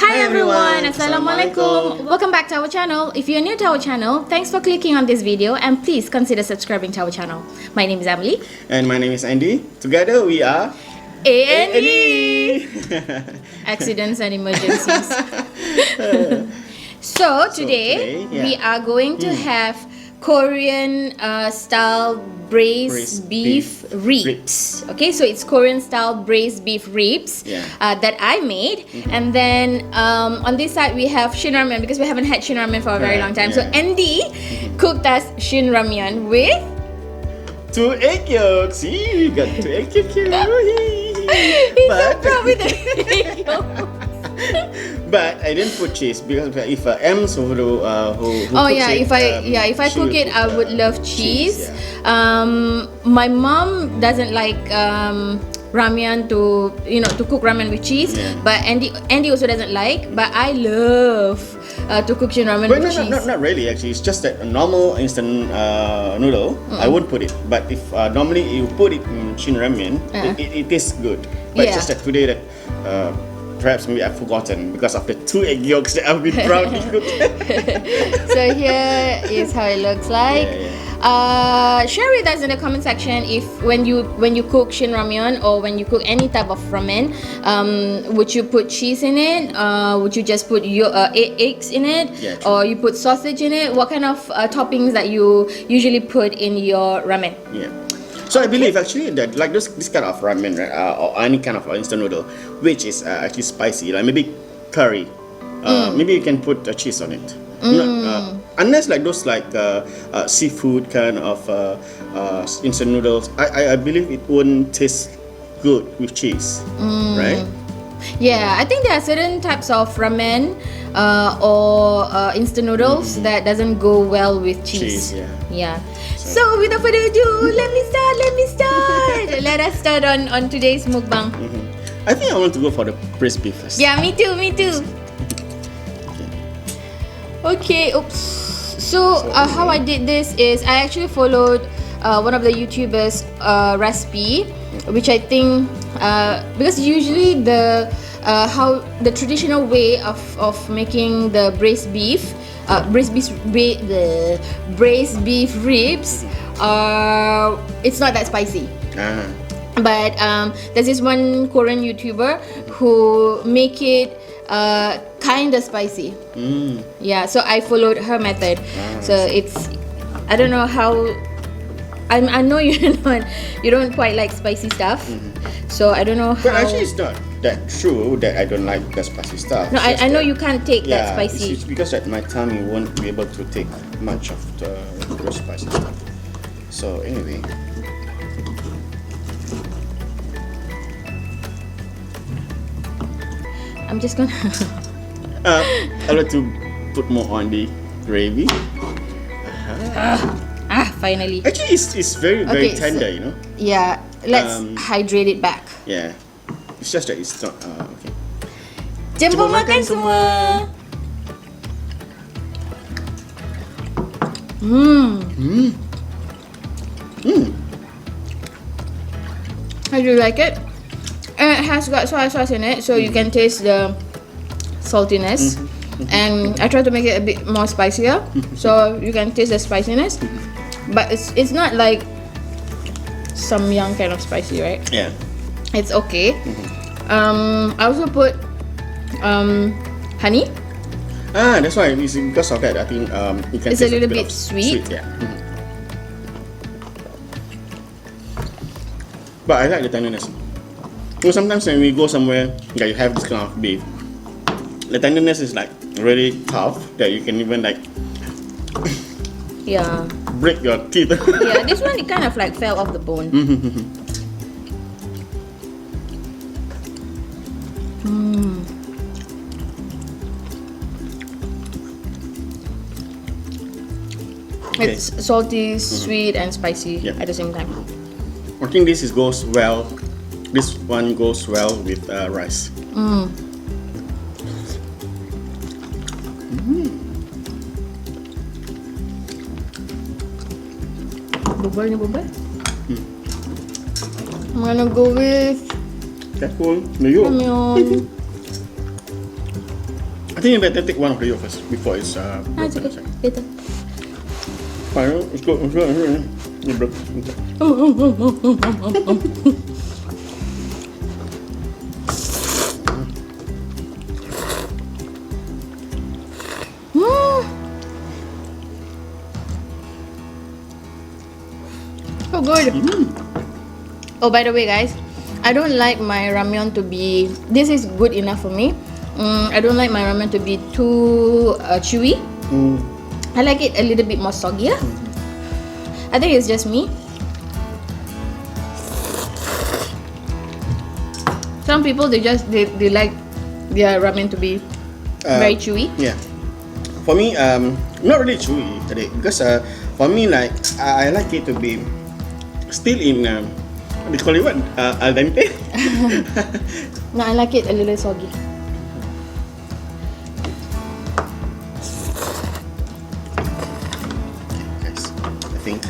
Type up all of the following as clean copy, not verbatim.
Hi everyone, Assalamualaikum. Welcome back to our channel. If you're new to our channel, thanks for clicking on this video and please consider subscribing to our channel. My name is Emily. And my name is Andy. Together we are A&E. Accidents and emergencies. So today we are going to have Korean style braised beef ribs. Okay, so it's Korean style braised beef ribs that I made. And then on this side we have Shin Ramyeon because we haven't had Shin Ramyeon for a very long time. So Andy cooked us Shin Ramyeon with 2 egg yolks. See, we got 2 egg yolks here. He's so proud with the egg yolks. But I didn't put cheese because if M's who if I cook it, I would love cheese. My mom doesn't like ramyeon to cook ramen with cheese, but Andy also doesn't like. But I love to cook Shin ramen with cheese. Not really actually. It's just that a normal instant noodle. I won't put it. But if normally you put it in Shin ramen, it tastes good. But it's just that today that. Perhaps maybe I've forgotten because of the 2 egg yolks that I've been proudly cooked. So here is how it looks like. Share with us in the comment section if when you cook Shin Ramyeon or when you cook any type of ramen, would you put cheese in it? Would you just put your eggs in it? Or you put sausage in it? What kind of toppings that you usually put in your ramen? So I believe actually that like this kind of ramen, right, or any kind of instant noodle, which is actually spicy, like maybe curry, maybe you can put cheese on it. Unless like those like seafood kind of instant noodles, I believe it wouldn't taste good with cheese, right? Yeah, I think there are certain types of ramen or instant noodles that doesn't go well with cheese. Yeah. So without further ado, let me start. Let us start on today's mukbang. I think I want to go for the braised beef first. Yeah, me too. Okay, oops. So how I did this is I actually followed one of the YouTubers' recipe, which I think because usually the traditional way of making the braised beef ribs it's not that spicy. But there's this one Korean YouTuber who make it kind of spicy. Yeah, so I followed her method. So it's, I don't know how. I know you don't quite like spicy stuff. So I don't know how. But actually, it's not that true that I don't like the spicy stuff. No, I know you can't take that spicy. It's because that my tummy won't be able to take much of the spicy stuff. So anyway. I'm just gonna. I like to put more on the gravy. Finally. Actually, it's very tender, you know. Yeah, let's hydrate it back. Yeah, it's just that it's not okay. Jemput makan semua. How do you like it? And it has got soy sauce in it, so you can taste the saltiness. And I try to make it a bit more spicier, so you can taste the spiciness. But it's not like samyang kind of spicy, right? Yeah. It's okay. I also put honey. That's why it's because of that. I think you can it's taste a little bit sweet. Yeah. But I like the tenderness. So sometimes when we go somewhere, you have this kind of beef. The tenderness is like really tough that you can even like break your teeth. Yeah, this one it kind of like fell off the bone. It's salty, sweet, and spicy at the same time. I think this goes well. This one goes well with rice. Bubur ni bubur. I'm gonna go with Careful, New York. ramyeon. I think you better take one of the yolk first before it's It's okay. broken. Later. Fine, it's good. It's good. You broke. Okay. So good. Oh, by the way, guys, I don't like my ramyeon to be. This is good enough for me. I don't like my ramen to be too chewy. I like it a little bit more soggier. I think it's just me. Some people they like their ramen to be very chewy. Yeah. For me, not really chewy today because for me, like I like it to be still in what do you call it? What al dente? No, I like it a little soggy. Yes, I think.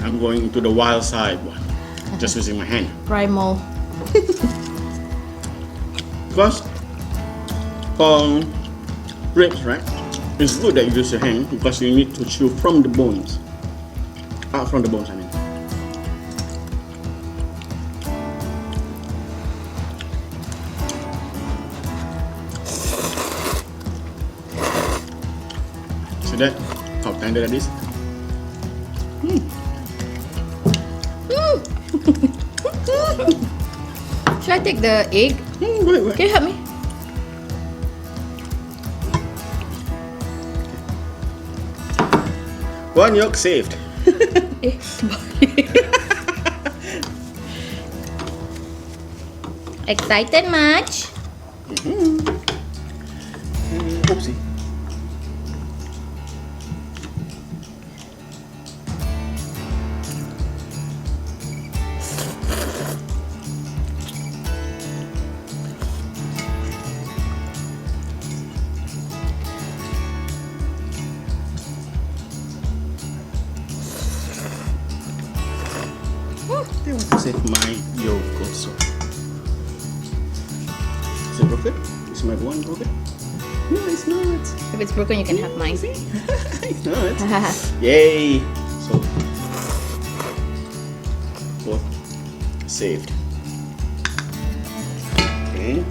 I'm going to the wild side one, just using my hand. Primal. Because for ribs, right? It's good that you use your hand because you need to chew from the bones. Out from the bones, I mean. See that? How tender that is? Should I take the egg? Good. Can you help me? One yolk saved. Excited much? Oopsie. I want to save my yolk also. Is it broken? Is my one broken? No, it's not. If it's broken, you can have mine. It's not. Yay! So, both saved. Okay.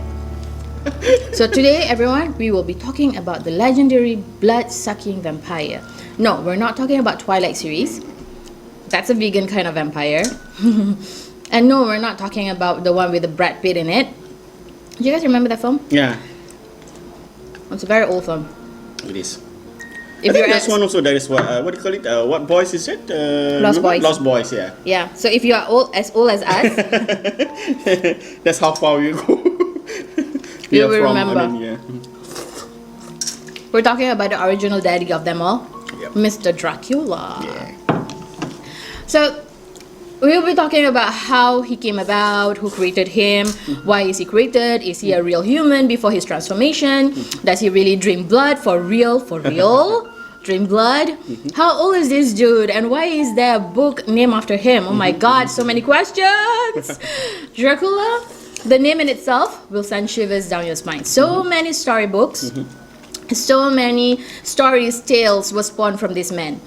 So today, everyone, we will be talking about the legendary blood-sucking vampire. No, we're not talking about Twilight series. That's a vegan kind of vampire. And no, we're not talking about the one with the Brad Pitt in it. Do you guys remember that film? Yeah, It's a very old film. it is. If I think you're that's one also. That is what do you call it? What boys is it? Lost remember? Boys. Lost Boys. Yeah. Yeah, so if you are old as us, That's how far we go. We You are will from, remember. I mean, yeah. we're talking about the original daddy of them all, Yep. Mr. Dracula. Yeah. So we'll be talking about how he came about, who created him, why is he created, is he a real human before his transformation, does he really drink blood for real, drink blood? How old is this dude and why is there a book named after him? Oh my god, so many questions! Dracula, the name in itself will send shivers down your spine. So many storybooks, so many stories, tales were spawned from this man.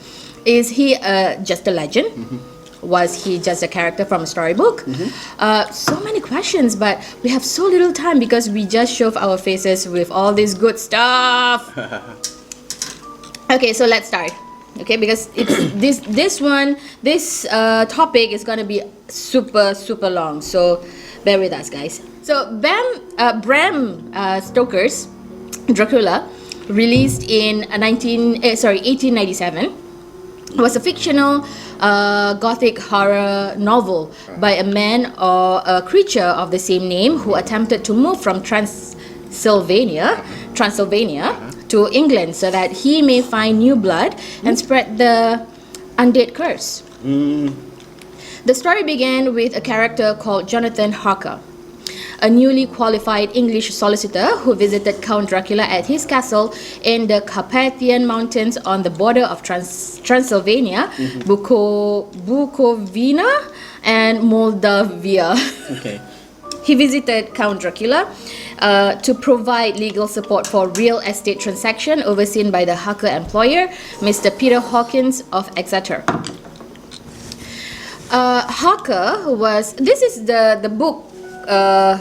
Is he just a legend? Was he just a character from a storybook? So many questions, but we have so little time because we just shove our faces with all this good stuff. Okay, so let's start. Okay, because it's this topic is gonna be super long. So bear with us, guys. So Bram Stoker's Dracula, released in 1897. Was a fictional gothic horror novel by a man or a creature of the same name who attempted to move from Transylvania to England so that he may find new blood and spread the undead curse. The story began with a character called Jonathan Harker. a newly qualified English solicitor who visited Count Dracula at his castle in the Carpathian Mountains on the border of Transylvania, Bukovina, and Moldavia. Okay. He visited Count Dracula to provide legal support for real estate transaction overseen by the Harker employer, Mr. Peter Hawkins of Exeter. Harker was. This is the book. The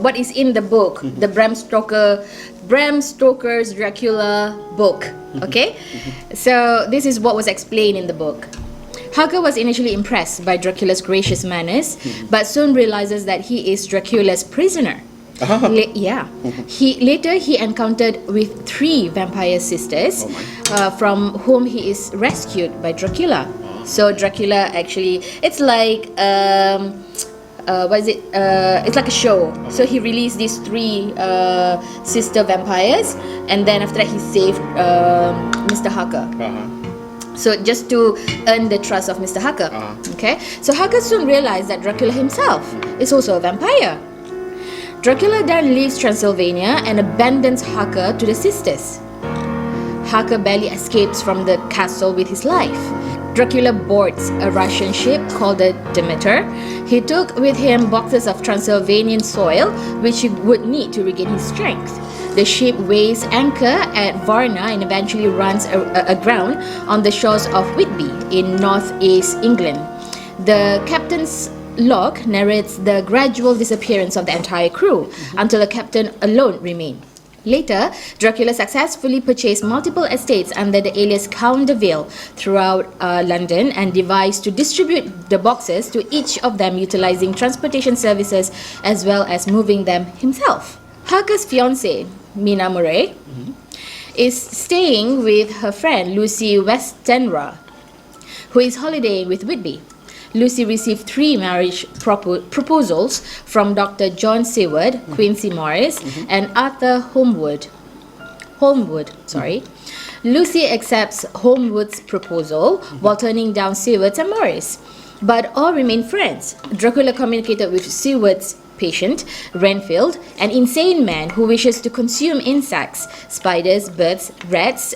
what is in the book? The Bram Stoker's Dracula book. Okay, so this is what was explained in the book. Harker was initially impressed by Dracula's gracious manners, but soon realizes that he is Dracula's prisoner. Later he encountered with 3 vampire sisters, from whom he is rescued by Dracula. So Dracula actually, it's like what is it? It's like a show. So he released these 3 sister vampires, and then after that he saved Mr. Harker. So just to earn the trust of Mr. Harker. Okay. So Harker soon realized that Dracula himself is also a vampire. Dracula then leaves Transylvania and abandons Harker to the sisters. Harker barely escapes from the castle with his life. Dracula boards a Russian ship called the Demeter. He took with him boxes of Transylvanian soil, which he would need to regain his strength. The ship weighs anchor at Varna and eventually runs aground on the shores of Whitby in northeast England. The captain's log narrates the gradual disappearance of the entire crew until the captain alone remained. Later, Dracula successfully purchased multiple estates under the alias Count de Vale throughout London and devised to distribute the boxes to each of them utilizing transportation services as well as moving them himself. Harker's fiancée, Mina Murray, is staying with her friend Lucy Westenra, who is holidaying with Whitby. Lucy received 3 marriage proposals from Dr. John Seward, Quincy Morris, and Arthur Holmwood. Lucy accepts Holmwood's proposal while turning down Seward's and Morris, but all remain friends. Dracula communicated with Seward's patient, Renfield, an insane man who wishes to consume insects, spiders, birds, rats,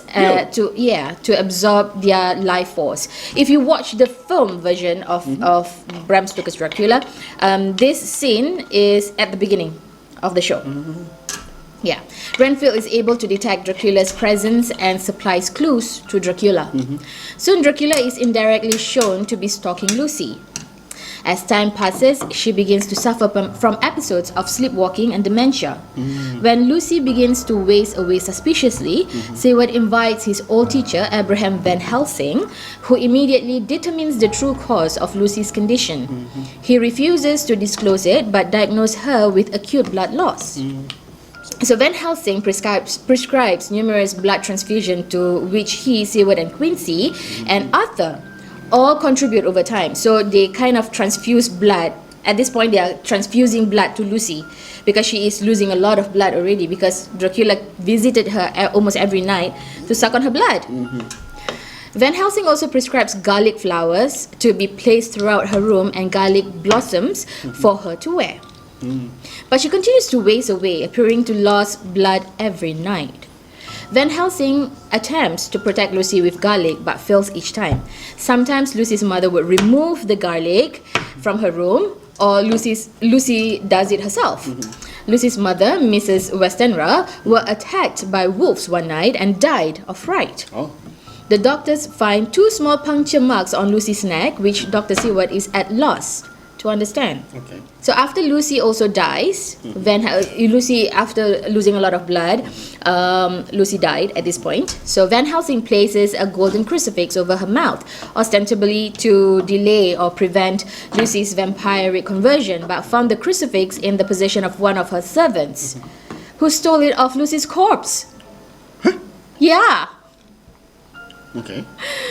to absorb their life force. If you watch the film version of Bram Stoker's Dracula, this scene is at the beginning of the show. Renfield is able to detect Dracula's presence and supplies clues to Dracula. Soon Dracula is indirectly shown to be stalking Lucy. As time passes, she begins to suffer from episodes of sleepwalking and dementia. When Lucy begins to waste away suspiciously, Seward invites his old teacher, Abraham Van Helsing, who immediately determines the true cause of Lucy's condition. He refuses to disclose it, but diagnoses her with acute blood loss. So Van Helsing prescribes numerous blood transfusions to which he, Seward, and Quincy, and Arthur all contribute over time. So they kind of transfuse blood. At this point, they are transfusing blood to Lucy because she is losing a lot of blood already because Dracula visited her almost every night to suck on her blood. Van Helsing also prescribes garlic flowers to be placed throughout her room and garlic blossoms for her to wear. But she continues to waste away, appearing to lose blood every night. Van Helsing attempts to protect Lucy with garlic but fails each time. Sometimes Lucy's mother would remove the garlic from her room, or Lucy does it herself. Lucy's mother, Mrs. Westenra, were attacked by wolves one night and died of fright. The doctors find 2 small puncture marks on Lucy's neck, which Dr. Seward is at loss to understand. So after Lucy also dies, Lucy, after losing a lot of blood, Lucy died at this point. So Van Helsing places a golden crucifix over her mouth, ostensibly to delay or prevent Lucy's vampiric conversion, but found the crucifix in the possession of one of her servants, who stole it off Lucy's corpse. Yeah.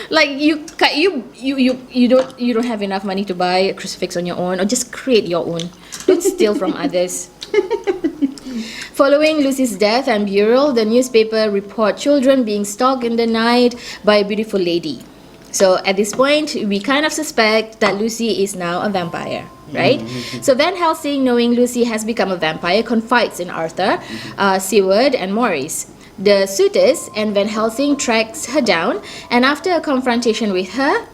Like you don't have enough money to buy a crucifix on your own, or just create your own. Don't steal from others. Following Lucy's death and burial, the newspaper report children being stalked in the night by a beautiful lady. So at this point, we kind of suspect that Lucy is now a vampire, right? So Van Helsing, knowing Lucy has become a vampire, confides in Arthur, Seward, and Maurice, the suitors, and Van Helsing tracks her down, and after a confrontation with her,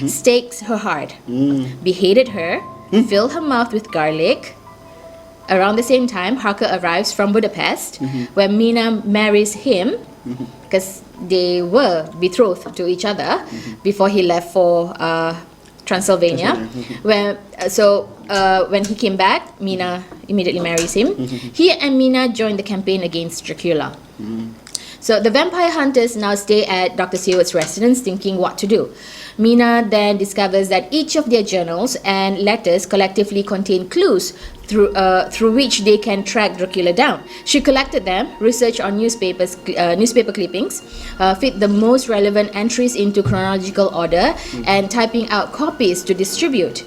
stakes her heart, beheaded her, filled her mouth with garlic. Around the same time, Harker arrives from Budapest, where Mina marries him, because they were betrothed to each other before he left for Transylvania. When he came back, Mina immediately marries him. He and Mina join the campaign against Dracula. So the vampire hunters now stay at Dr. Seward's residence, thinking what to do. Mina then discovers that each of their journals and letters collectively contain clues through which they can track Dracula down. She collected them, researched on newspaper clippings, fit the most relevant entries into chronological order, and typing out copies to distribute.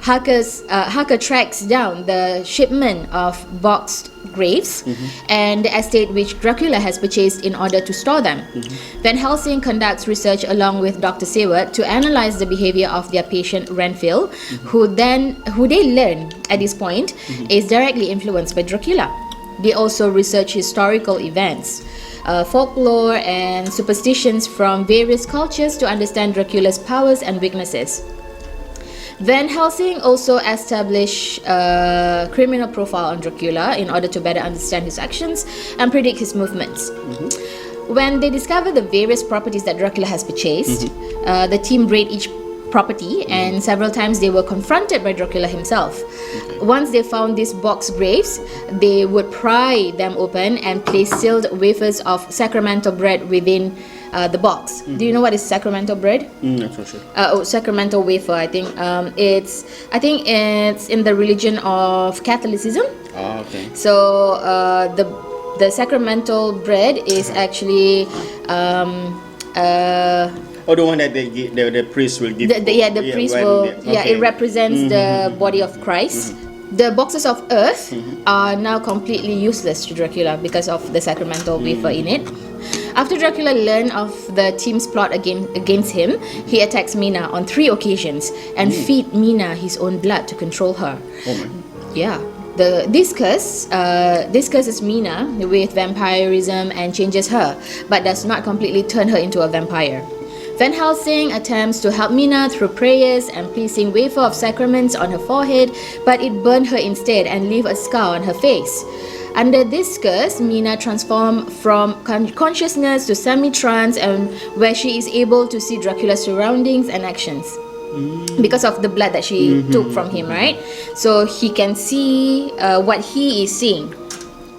Harker tracks down the shipment of boxed graves and the estate which Dracula has purchased in order to store them. Van Helsing conducts research along with Dr. Seward to analyze the behavior of their patient Renfield, who they learn at this point is directly influenced by Dracula. They also research historical events, folklore, and superstitions from various cultures to understand Dracula's powers and weaknesses. Van Helsing also established a criminal profile on Dracula in order to better understand his actions and predict his movements. When they discover the various properties that Dracula has purchased, the team raid each property, and several times they were confronted by Dracula himself. Once they found these box graves, they would pry them open and place sealed wafers of sacramental bread within the box. Do you know what is sacramental bread? Not so sure. Sacramental wafer. I think it's in the religion of Catholicism. Oh, okay. So the sacramental bread is actually the one that the priest will give. The priest will. It represents the body of Christ. The boxes of earth are now completely useless to Dracula because of the sacramental wafer in it. After Dracula learned of the team's plot against him, he attacks Mina on 3 occasions and feed Mina his own blood to control her. Oh my. Yeah. This curses Mina with vampirism and changes her, but does not completely turn her into a vampire. Van Helsing attempts to help Mina through prayers and placing wafer of sacraments on her forehead, but it burned her instead and left a scar on her face. Under this curse, Mina transforms from consciousness to semi-trance, and where she is able to see Dracula's surroundings and actions. Because of the blood that she took from him, right? So he can see what he is seeing.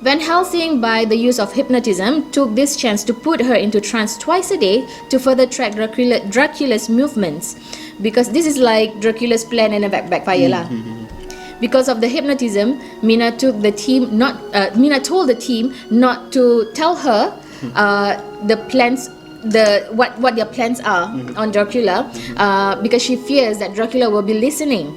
Van Helsing, by the use of hypnotism, took this chance to put her into trance twice a day to further track Dracula's movements. Because this is like Dracula's plan and a backfire lah. Because of the hypnotism, Mina told the team not to tell her the plans, what their plans are on Dracula, because she fears that Dracula will be listening.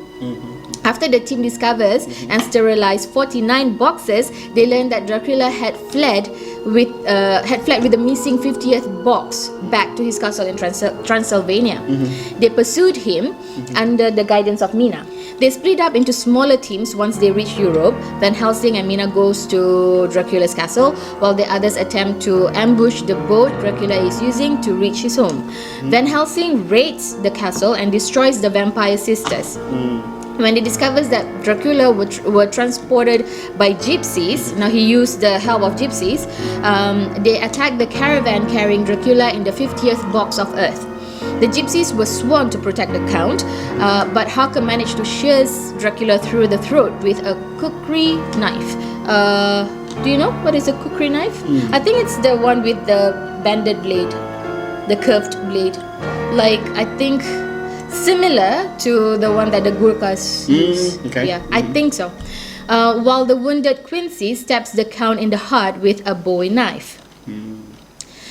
After the team discovers and sterilized 49 boxes, they learn that Dracula had fled with the missing 50th box back to his castle in Transylvania. They pursued him under the guidance of Mina. They split up into smaller teams once they reach Europe. Van Helsing and Mina goes to Dracula's castle, while the others attempt to ambush the boat Dracula is using to reach his home. Van Helsing raids the castle and destroys the vampire sisters. When he discovers that Dracula were transported by gypsies, now he used the help of gypsies, they attack the caravan carrying Dracula in the 50th box of earth. The gypsies were sworn to protect the count, but Harker managed to shears Dracula through the throat with a kukri knife. Do you know what is a kukri knife? I think it's the one with the bended blade, the curved blade. Like, I think similar to the one that the Gurkhas use. Okay. Yeah, I think so. While the wounded Quincy stabs the count in the heart with a bowie knife.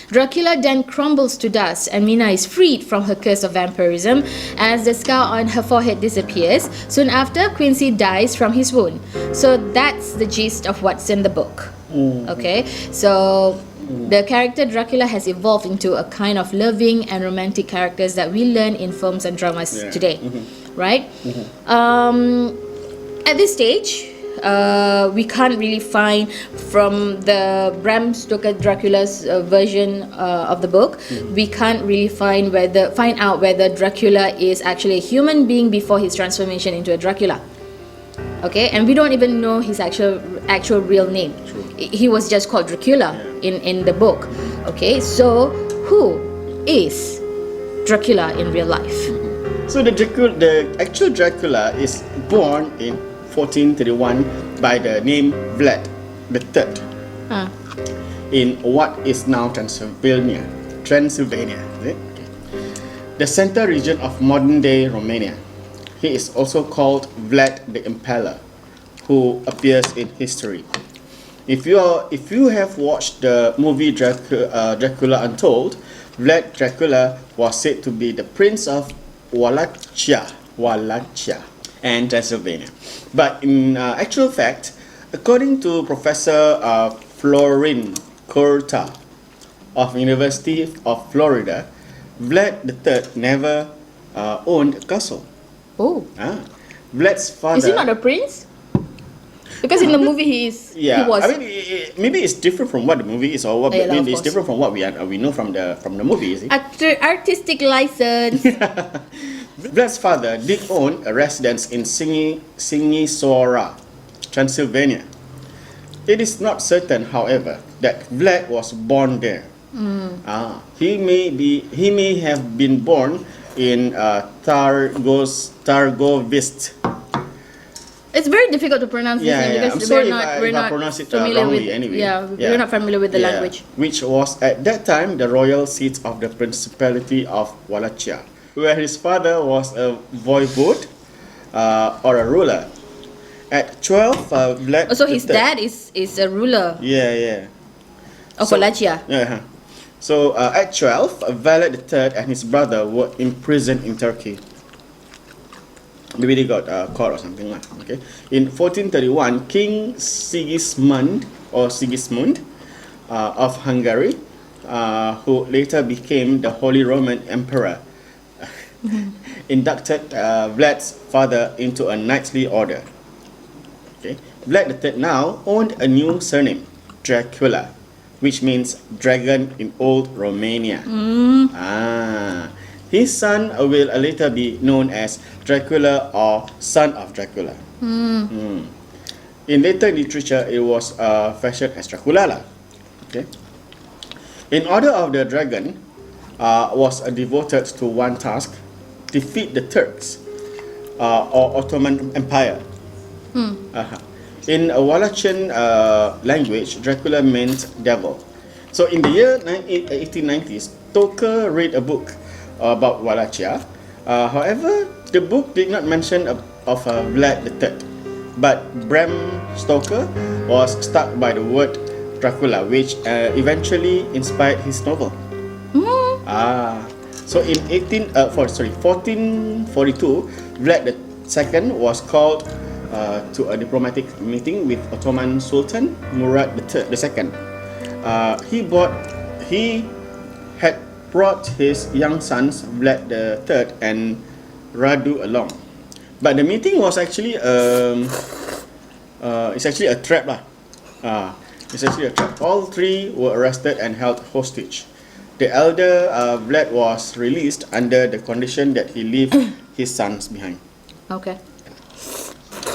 Dracula then crumbles to dust, and Mina is freed from her curse of vampirism as the scar on her forehead disappears. Soon after, Quincy dies from his wound. So that's the gist of what's in the book. Okay, so the character Dracula has evolved into a kind of loving and romantic characters that we learn in films and dramas today, right? At this stage, we can't really find from the Bram Stoker Dracula's version of the book. We can't really find out whether Dracula is actually a human being before his transformation into a Dracula. Okay, and we don't even know his actual real name. True. He was just called Dracula in the book. Okay, so who is Dracula in real life? So the actual Dracula is born in 1431 by the name Vlad III in what is now Transylvania. Is it? Okay. The center region of modern-day Romania. He is also called Vlad the Impaler, who appears in history. If you have watched the movie Dracula Untold, Vlad Dracula was said to be the Prince of Wallachia and Transylvania. But in actual fact, according to Professor Florin Curta of University of Florida, Vlad III never owned a castle. Oh, Vlad's father. is he not a prince? Because in the movie he was. I mean, maybe it's different from what the movie is, or what it's different from what we know from the movie. Is it? Artistic license. Vlad's father did own a residence in Sighisoara, Transylvania. It is not certain, however, that Vlad was born there. He may have been born in Targovist. It's very difficult to pronounce this name because we're not familiar with we're not familiar with the language. Which was at that time the royal seat of the Principality of Wallachia, where his father was a voivode or a ruler. At 12, Vlad. So his dad is a ruler. Of Wallachia. So at 12, Vlad III and his brother were imprisoned in Turkey. Maybe they got caught or something like. Okay. In 1431, King Sigismund of Hungary, who later became the Holy Roman Emperor, inducted Vlad's father into a knightly order. Okay. Vlad III now owned a new surname, Dracula, which means dragon in Old Romania. His son will later be known as Dracula or son of Dracula. In later literature, it was fashioned as Dracula. Okay. In Order of the Dragon was devoted to one task: defeat the Turks or Ottoman Empire. In a Wallachian language, Dracula meant devil. So in the year 1890s, Stoker read a book about Wallachia. However, the book did not mention of Vlad III, but Bram Stoker was struck by the word Dracula, which eventually inspired his novel. So in 1442, Vlad II was called to a diplomatic meeting with Ottoman Sultan Murad II. He had brought his young sons Vlad III and Radu along, but the meeting was actually it's actually a trap lah. It's actually a trap. All three were arrested and held hostage. The elder Vlad was released under the condition that he leave his sons behind. Okay.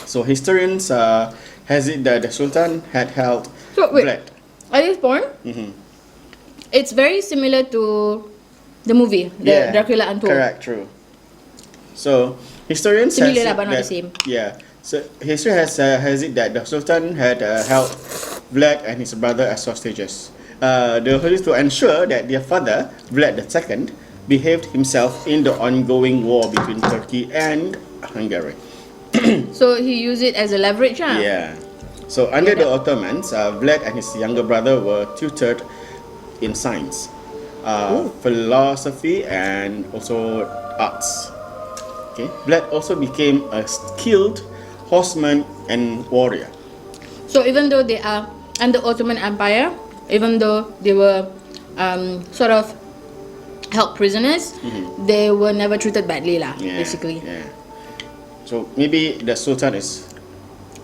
So historians has it that the Sultan had held Vlad. At this point, it's very similar to the movie, the Dracula Untold. Correct, true. So historians similar has but not that, the same. Yeah. So history has it that the Sultan had held Vlad and his brother as hostages. To ensure that their father, Vlad II, behaved himself in the ongoing war between Turkey and Hungary. So he used it as a leverage, huh? Yeah. So under the Ottomans, Vlad and his younger brother were tutored in science, philosophy, and also arts. Okay. Vlad also became a skilled horseman and warrior. So even though they are under Ottoman Empire, even though they were sort of held prisoners, they were never treated badly lah, basically. Yeah. So maybe the Sultan is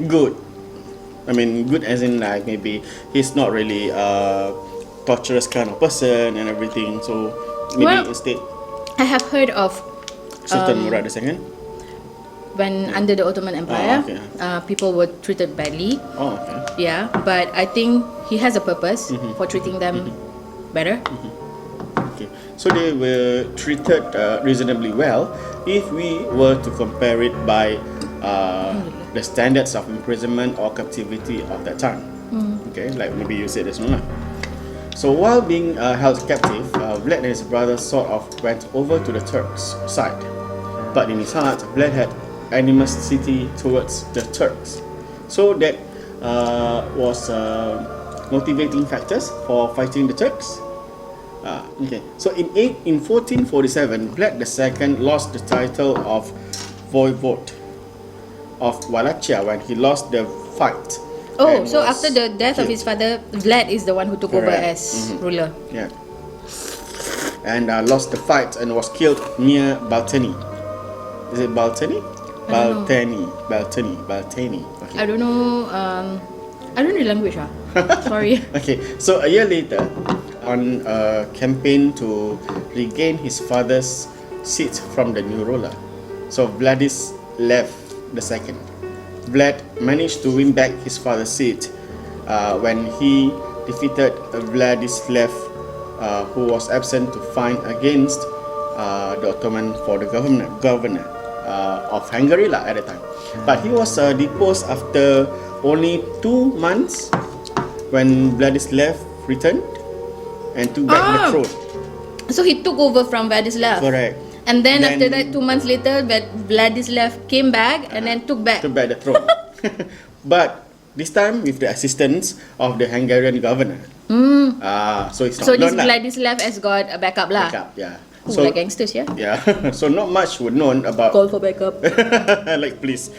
good. I mean, good as in like maybe he's not really a torturous kind of person and everything. So maybe instead, I have heard of Sultan Murad II. when under the Ottoman Empire, people were treated badly. Oh, okay. Yeah, but I think he has a purpose for treating them better. Okay. So they were treated reasonably well if we were to compare it by the standards of imprisonment or captivity of that time. Okay, like maybe you said this one. So while being held captive, Vlad and his brother sort of went over to the Turks' side. But in his heart, Vlad had animosity towards the Turks. So that was motivating factors for fighting the Turks. Okay. So in 1447, Vlad II lost the title of Voivode of Wallachia when he lost the fight. Oh, so after the death of his father, Vlad is the one who took over Correct. as ruler. Yeah. And lost the fight and was killed near Baltani. Is it Baltani? Baltani. Okay. I don't know. I don't know language. Sorry. Okay. So a year later, on a campaign to regain his father's seat from the new ruler, so Vladislav II. Vlad managed to win back his father's seat when he defeated Vladislav, who was absent to fight against the Ottoman for the governor of Hungary at the time. But he was deposed after only 2 months when Vladislav returned and took back the throne. So he took over from Vladislav. Correct. And then after that, 2 months later, Vladislav came back and then took back the throne. But this time with the assistance of the Hungarian governor. So it's not so this known Vladislav has got a backup lah. backup, yeah. Ooh, So like gangsters, yeah. yeah. So not much were known about. Call for backup. Like please.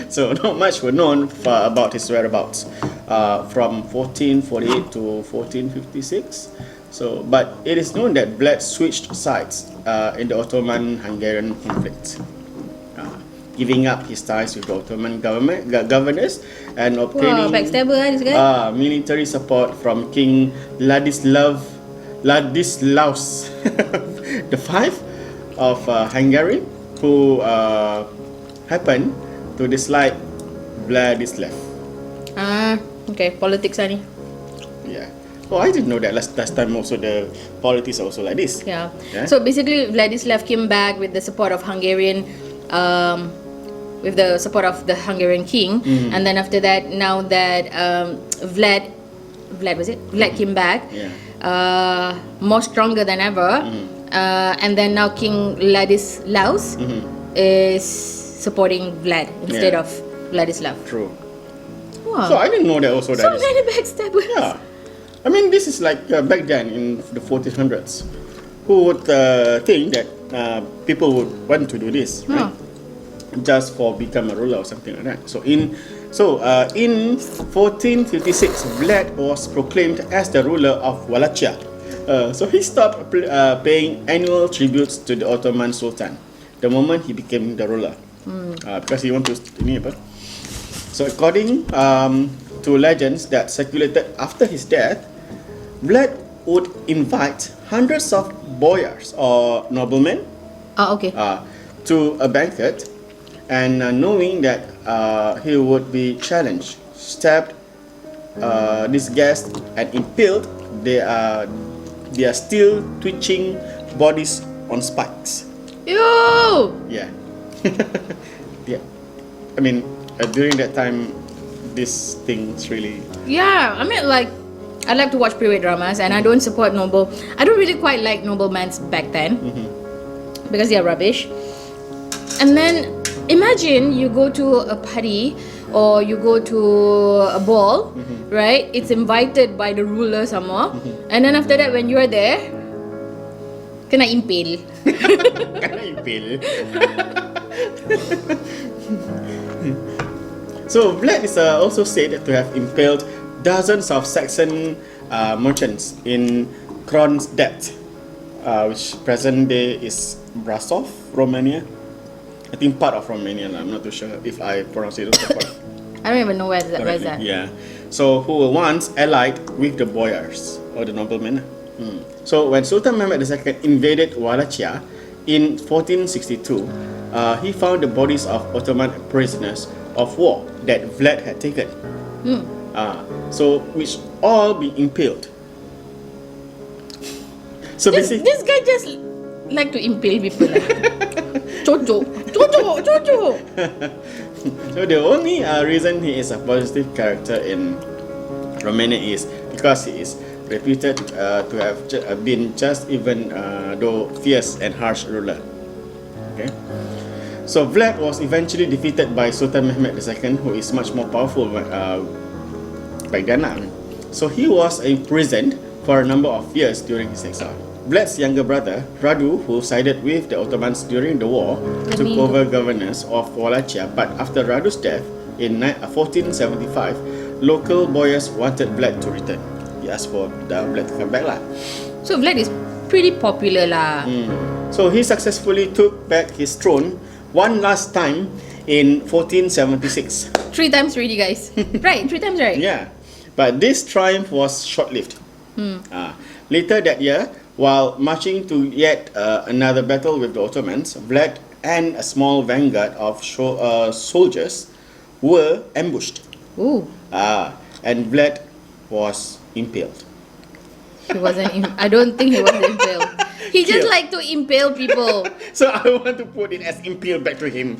So not much were known about his whereabouts from 1448 to 1456. So, but it is known that Vlad switched sides in the Ottoman-Hungarian conflict, giving up his ties with the Ottoman governors and obtaining backstabber this guy. military support from King Ladislaus V of Hungary, who happened to dislike Vladislav. Okay, politics ni. Yeah. Oh, I didn't know that last time also the politics are also like this. Yeah. So basically, Vladislav came back with the support of Hungarian, with the support of the Hungarian king, and then after that, now that Vlad came back, more stronger than ever, and then now King Ladislaus is supporting Vlad instead of Vladislav. True. Wow. So I didn't know that also. So many backstabbers. Yeah. I mean, this is like back then in the 1400s. Who would think that people would want to do this, right? Just for become a ruler or something like that. So in 1456, Vlad was proclaimed as the ruler of Wallachia. So he stopped paying annual tributes to the Ottoman Sultan the moment he became the ruler, because he wanted to. So according to legends that circulated after his death, Vlad would invite hundreds of boyars or noblemen to a banquet, and knowing that he would be challenged, stabbed these guests and impaled their still twitching bodies on spikes. Ew! Yeah. Yeah. I mean, during that time, this thing's really... Yeah, I mean, like, I like to watch period dramas, and I don't support noble. I don't really quite like noblemans back then because they are rubbish. And then imagine you go to a party or you go to a ball, right? It's invited by the ruler somewhere, and then after that, when you are there, kena impale. Kena impale. So Vlad is also said to have impaled dozens of Saxon merchants in Kronstadt, which present day is Brasov, Romania. I think part of Romania. I'm not too sure if I pronounce it correctly. I don't even know where's that. Yeah. So who were once allied with the boyars or the noblemen. So when Sultan Mehmed II invaded Wallachia in 1462, he found the bodies of Ottoman prisoners of war that Vlad had taken. So which all be impaled. So This guy just like to impale people. Jojo. So the only reason he is a positive character in Romania is because he is reputed to have been just even though fierce and harsh ruler. Okay. So Vlad was eventually defeated by Sultan Mehmed II, who is much more powerful back then. So he was imprisoned for a number of years during his exile. Vlad's younger brother, Radu, who sided with the Ottomans during the war, took over governance of Wallachia, but after Radu's death in 1475, local boyars wanted Vlad to return. He asked for Vlad to come back lah. So Vlad is pretty popular lah. So he successfully took back his throne one last time in 1476. 3 times already, guys. Right, 3 times, right? Yeah, but this triumph was short-lived. Later that year, while marching to yet another battle with the Ottomans, Vlad and a small vanguard of soldiers were ambushed. Ooh. And Vlad was impaled. He wasn't. I don't think he was impaled. He just like to impale people. So I want to put it as impaled back to him.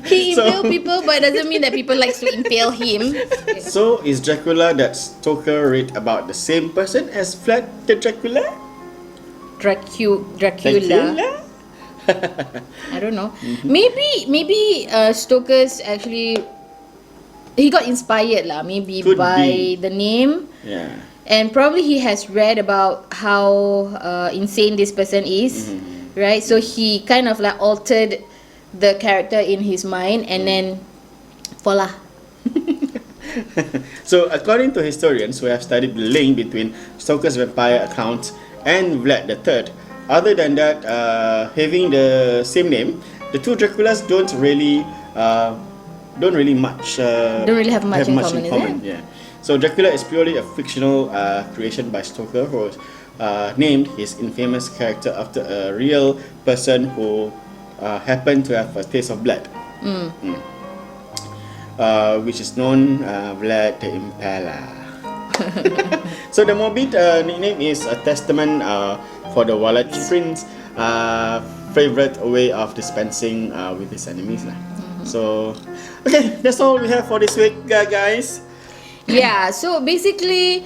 He impale people, but it doesn't mean that people likes to impale him. So is Dracula that Stoker read about the same person as Vlad the Dracula? Dracula. I don't know. Maybe Stoker's actually he got inspired lah. Maybe Could by be. the name. Yeah. And probably he has read about how insane this person is, right? So he kind of like altered the character in his mind and then voila. So according to historians who have studied the link between Stoker's vampire accounts and Vlad III, other than that, having the same name, the two Draculas don't really have much in common. Yeah. So Dracula is purely a fictional creation by Stoker, who named his infamous character after a real person who happened to have a taste of blood, which is known Vlad the Impaler. So the morbid nickname is a testament for the Wallachia prince's favorite way of dispensing with his enemies. So, okay, that's all we have for this week, guys. Yeah, so basically,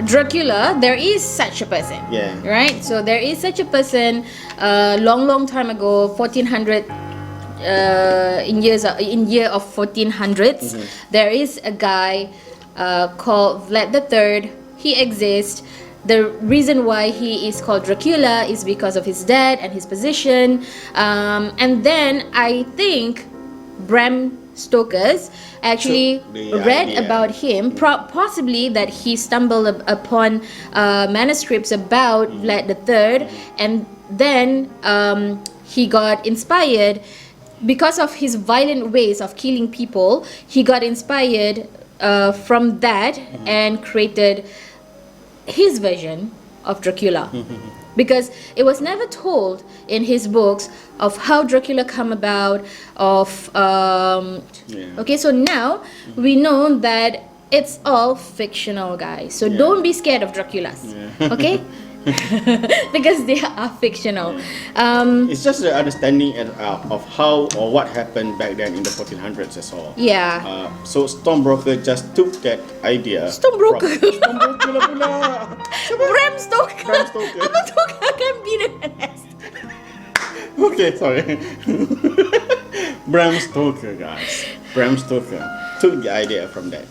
Dracula, there is such a person. Yeah. Right? So there is such a person long time ago, 1400 in year of 1400s. There is a guy called Vlad III. He exists. The reason why he is called Dracula is because of his dad and his position. And then I think Bram Stoker's actually read about him, possibly that he stumbled upon manuscripts about Vlad III, and then he got inspired because of his violent ways of killing people. He got inspired from that and created his version of Dracula. Because it was never told in his books of how Dracula come about, okay, so now we know that it's all fictional, guys. So don't be scared of Draculas, okay? Because they are fictional. It's just the understanding of how or what happened back then in the 1400s, that's all. Yeah. So Stormbroker just took that idea. Stormbroker. Stormbroker lah pula. Bram Stoker. Bram Stoker. Abang Stoker kan binanas. Okay, sorry. Bram Stoker, guys. Bram Stoker took the idea from that.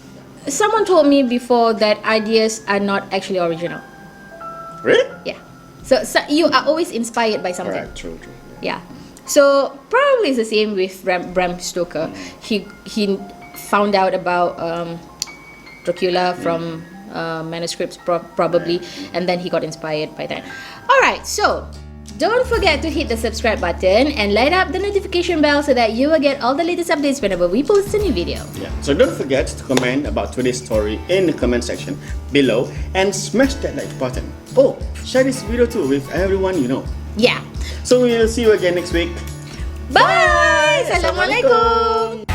Someone told me before that ideas are not actually original. Really? Yeah. So you are always inspired by something. Alright, true. Yeah. So probably it's the same with Bram Stoker. He found out about Dracula from manuscripts probably, and then he got inspired by that. Alright, so don't forget to hit the subscribe button and light up the notification bell so that you will get all the latest updates whenever we post a new video. Yeah. So don't forget to comment about today's story in the comment section below and smash that like button. Oh, share this video too with everyone you know. Yeah. So we will see you again next week. Bye! Assalamualaikum!